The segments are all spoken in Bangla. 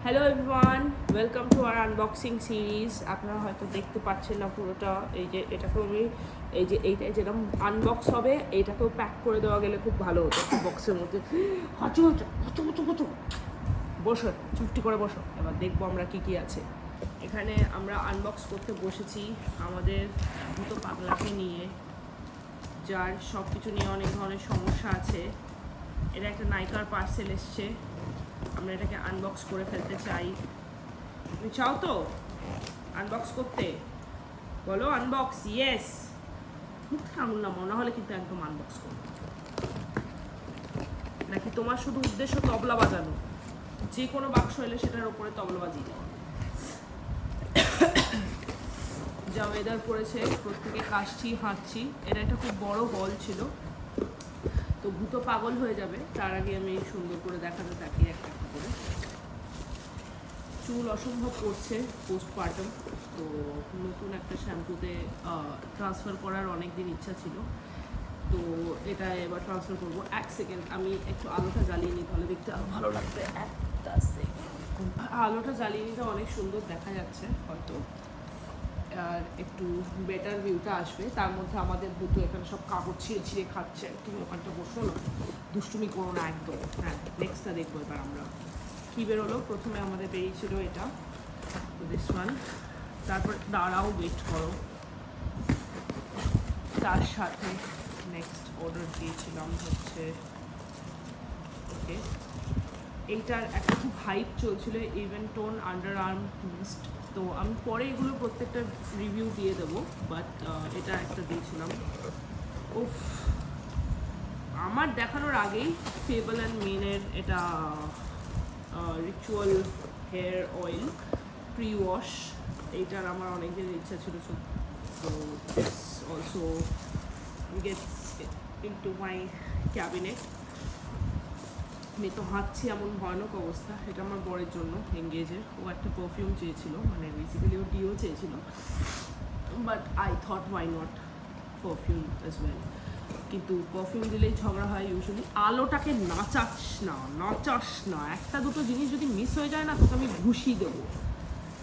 Hello everyone, welcome to our unboxing series. আপনারা হয়তো দেখতে পাচ্ছেন না পুরোটা। এই যে এটাকেও আমি এইটা যেরকম আনবক্স হবে এইটাকেও প্যাক করে দেওয়া গেলে খুব ভালো হতো বক্সের মধ্যে। বসো, চুপটি করে বসো। এবার দেখবো আমরা কি কি আছে এখানে। আমরা আনবক্স করতে বসেছি আমাদের দুটো পাগলাকে নিয়ে, যার সব কিছু নিয়ে অনেক ধরনের সমস্যা আছে। এটা একটা নাইকার পার্সেল এসছে, আমরা এটাকে আনবক্স করে ফেলতে চাই। তুমি চাও তো আনবক্স করতে? বলো আনবক্স। ইয়েস, মুখ আঙুল না, মনে হলে কিন্তু একদম আনবক্স করো। নাকি তোমার শুধু উদ্দেশ্য তবলা বাজানো? যে কোনো বাক্স এলে সেটার উপরে তবলা বাজিয়ে দেওয়া। যা ওয়েদার পড়েছে, প্রত্যেকে কাশছি হাঁচছি। এটা একটা খুব বড় বল ছিল, তো ভূত পাগল হয়ে যাবে। তার আগে আমি সুন্দর করে দেখাতে থাকি একটা একটা করে। চুল অসম্ভব করছে পোস্টপার্টাম, তো নতুন একটা শ্যাম্পুতে ট্রান্সফার করার অনেক দিন ইচ্ছা ছিল, তো এটা এবার ট্রান্সফার করবো। এক সেকেন্ড, আমি একটু আলোটা জ্বালিয়ে নিই, তাহলে দেখতে আরও ভালো লাগবে। একটা সেকেন্ড, আলোটা জ্বালিয়ে নিতে অনেক সুন্দর দেখা যাচ্ছে হয়তো, আর একটু বেটার ভিউটা আসবে। তার মধ্যে আমাদের ভূত এখানে সব কাপড় ছিঁড়ে ছিঁড়ে খাচ্ছে। তুমি ওখানটা বসো না, দুষ্টুমি করো না একদম। হ্যাঁ, নেক্সটটা দেখবো এবার আমরা কী বেরোলো। প্রথমে আমাদের বেরিয়েছিল এটা, দিস ওয়ান। তারপর দাঁড়াও, ওয়েট করো। তার সাথে নেক্সট অর্ডার দিয়েছিলাম হচ্ছে, ওকে, এইটার একটা খুব হাইপ চলছিল, ইভেন্টোন আন্ডার আর্ম মিস্ট। তো আমি পরে এগুলো প্রত্যেকটা রিভিউ দিয়ে দেবো, বাট এটা একটা দিয়েছিলাম। উফ, আমার দেখানোর আগেই ফেবল অ্যান্ড মেনের এটা ritual hair oil pre wash, এইটার আমার অনেক দিনের ইচ্ছা ছিল। তো this also gets into my cabinet. আমি তো হাঁটছি, এমন ভয়ানক অবস্থা। এটা আমার বরের জন্য, এঙ্গেজের। ও একটা পারফিউম চেয়েছিল, মানে বেসিক্যালি ও ডিও চেয়েছিল, but I thought why not perfume as well. কিন্তু পারফিউম দিলেই ঝগড়া হয় ইউজুয়ালি। আলোটাকে নাচাস না। একটা দুটো জিনিস যদি মিস হয়ে যায় না, তোকে আমি ঘুষি দেবো।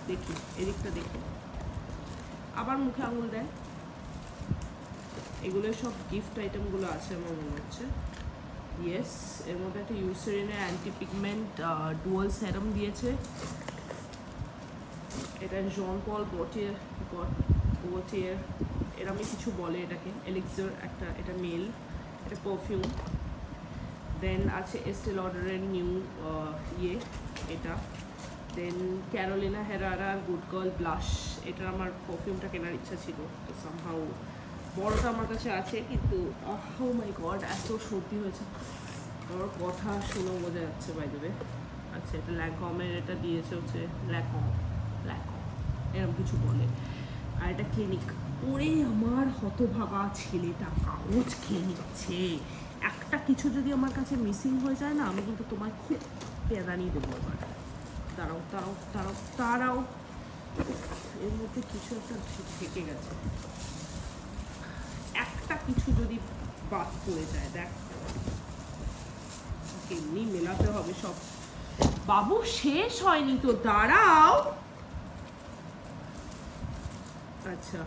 দেখি এদিকটা দেখি, আবার মুখে আঙুল দেয়। এগুলো সব গিফট আইটেমগুলো আছে আমার মনে হচ্ছে। ইয়েস, এর মধ্যে একটা ইউসেরিনের অ্যান্টি পিগমেন্ট ডুয়াল সেরাম দিয়েছে। এটা জন পল গটিয়ার এরমই কিছু বলে এটাকে, এলিক্সার একটা, এটা মেল, এটা পারফিউম। দেন আছে এস্টে লডারের নিউ এটা। দেন ক্যারোলিনা হেরারা গুড গার্ল ব্লাশ, এটার আমার পারফিউমটা কেনার ইচ্ছা ছিল, তো সামহাউ বড়টা আমার কাছে আছে, কিন্তু ও মাই গড, এত সর্দি হয়েছে, আমার কথা শুনে বোঝা যাচ্ছে বাই দ্য ওয়ে। আচ্ছা, এটা ল্যাকমের, এটা দিয়েছে হচ্ছে ল্যাকম এরকম কিছু বলে। আর এটা ক্লিনিক। ওরে আমার হতভাগা ছেলেটা কাগজ খেয়ে নিচ্ছে। একটা কিছু যদি আমার কাছে মিসিং হয়ে যায় না, আমি কিন্তু তোমায় খুব পেদানি দেবো এবার। দাঁড়াও দাঁড়াও দাঁড়াও দাঁড়াও, এর মধ্যে কিছু একটা থেকে গেছে। একটা কিছু যদি বাদ পড়ে যায়, দেখ এমনি মেলাতে হবে সব। বাবু শেষ হয়নি তো, দাঁড়াও। আচ্ছা,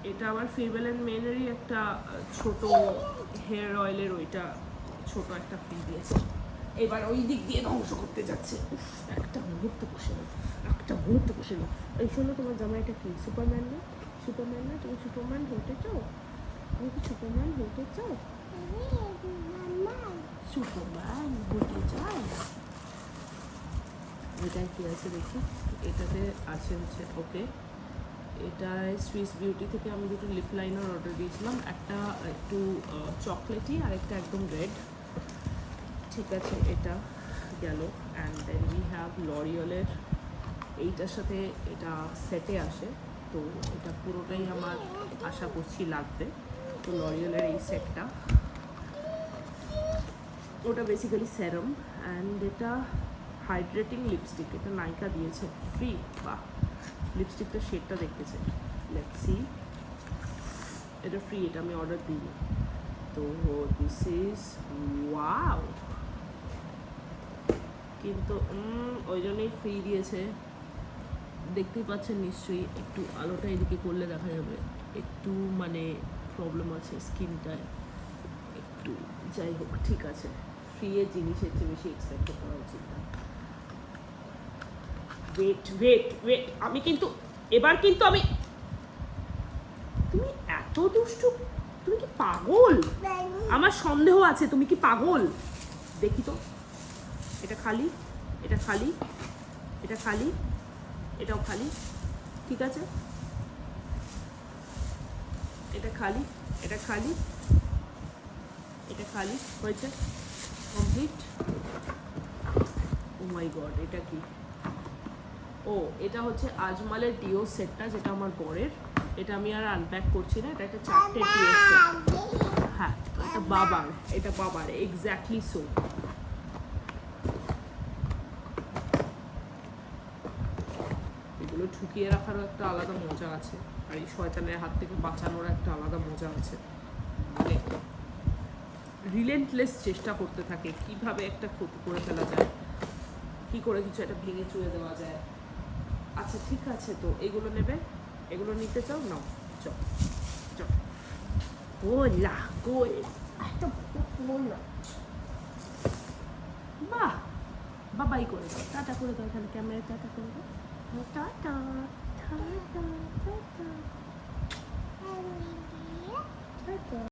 এটা আমার ফেবেল অ্যান্ড মেনেরই একটা ছোট হেয়ার অয়েলের, ওইটা ছোট একটা ফ্রি দিয়েছে। এবার ওই দিক দিয়ে ধ্বংস করতে যাচ্ছে। একটা মুহূর্ত বসে না, এই শোনো, তোমার জামাইটা কি সুপারম্যান না? তুমি সুপারম্যান হতে চাও? তুমি কি সুপারম্যান হতে চাও? সুপারম্যান হতে চাও? এটাই কি আছে দেখি। এটাতে আছে হচ্ছে, ওকে, এটায় সুইস বিউটি থেকে আমি দুটো লিপ লাইনার অর্ডার দিয়েছিলাম, একটা একটু চকলেটি আর একটা একদম রেড। ঠিক আছে, এটা গেল। অ্যান্ড দেন উই হ্যাভ লরিয়লের, এইটার সাথে এটা সেটে আসে, তো এটা পুরোটাই আমার আশা করছি লাগবে। তো লরিয়লের এই সেটটা, ওটা বেসিক্যালি সেরাম। অ্যান্ড এটা হাইড্রেটিং লিপস্টিক, এটা নাইকা দিয়েছে ফ্রি। বাহ, লিপস্টিকটা শেডটা দেখতেছে, লেটস সি। এটা ফ্রি, এটা আমি অর্ডার দিইনি। তো দিস ইজ ওয়াও, কিন্তু ওই জন্যই ফ্রি দিয়েছে, দেখতেই পাচ্ছেন নিশ্চয়ই। একটু আলোটা এদিকে করলে দেখা যাবে, একটু মানে প্রবলেম আছে স্কিনটায় একটু। যাই হোক, ঠিক আছে, ফ্রি এর জিনিসের চেয়ে বেশি এক্সপেক্ট করা উচিত না। ওয়েট ওয়েট ওয়েট, আমি কিন্তু এবার কিন্তু আমি, তুমি এত দুষ্টু, তুমি কি পাগল? আমার সন্দেহ আছে, তুমি কি পাগল? দেখি তো, এটা খালি, এটা খালি, এটা খালি, এটাও খালি, ঠিক আছে, এটা খালি, এটা খালি, এটা খালি হয়েছে, কমপ্লিট। ও মাই গড, এটা কি? ও, এটা হচ্ছে আজমালের ডিও সেটটা, যেটা আমার বরের। এটা আমি আর আনপ্যাক করছি না, এটা একটা 4টে ডিও সেট। হ্যাঁ, এটা বাবার, এটা বাবার, এক্স্যাক্টলি সো। এগুলো ঠুকিয়ে রাখারও একটা আলাদা মজা আছে, আর এই শয়তানের হাত থেকে বাঁচানোর একটা আলাদা মজা আছে। মানে রিলেন্টলেস চেষ্টা করতে থাকে কিভাবে একটা ক্ষতি করে ফেলা যায়, কি করে কিছু একটা ভেঙে চুয়ে দেওয়া যায়। আচ্ছা ঠিক আছে, তো এগুলো নেবে, এগুলো নিতে চাও? নাও, চল চল। গোলা গোল, এত গোল না। বাহ, বাবাই করে দাও, টাটা করে দাও, এখানে ক্যামেরা টাটা করে দাও, টাটা টাটা টাটা টাটা।